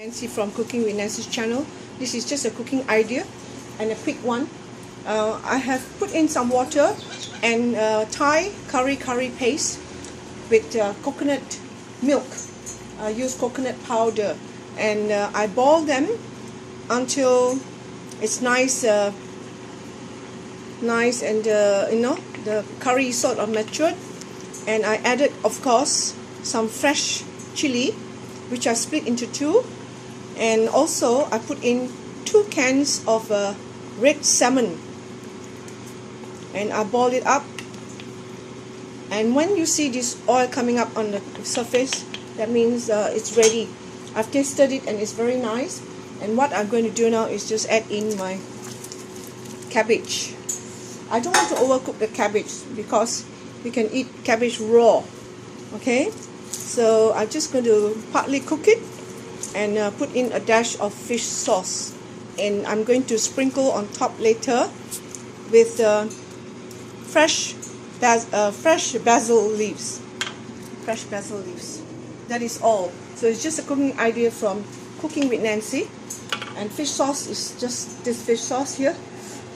Nancy from Cooking with Nancy's channel. This is just a cooking idea and a quick one. I have put in some water and Thai Karee Karee paste with coconut milk. I use coconut powder and I boil them until it's nice and the curry is sort of matured. And I added, of course, some fresh chili, which I split into two. And also I put in 2 cans of red salmon and I boil it up. And when you see this oil coming up on the surface, that means it's ready. I've tasted it and it's very nice. And what I'm going to do now is just add in my cabbage. I don't want to overcook the cabbage because you can eat cabbage raw. Okay, so I'm just going to partly cook it and put in a dash of fish sauce, and I'm going to sprinkle on top later with fresh basil leaves. That is all. So it's just a cooking idea from Cooking with Nancy. And fish sauce is just this fish sauce here,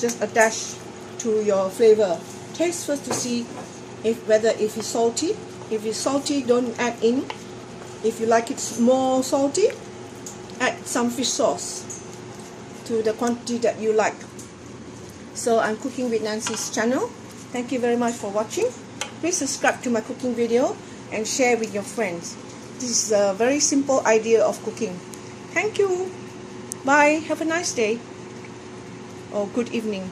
just a dash to your flavor. Taste first to see whether it's salty. If it's salty, don't add in. If you like it more salty, add some fish sauce to the quantity that you like. So I'm Cooking with Nancy's channel. Thank you very much for watching. Please subscribe to my cooking video and share with your friends. This is a very simple idea of cooking. Thank you. Bye. Have a nice day or good evening.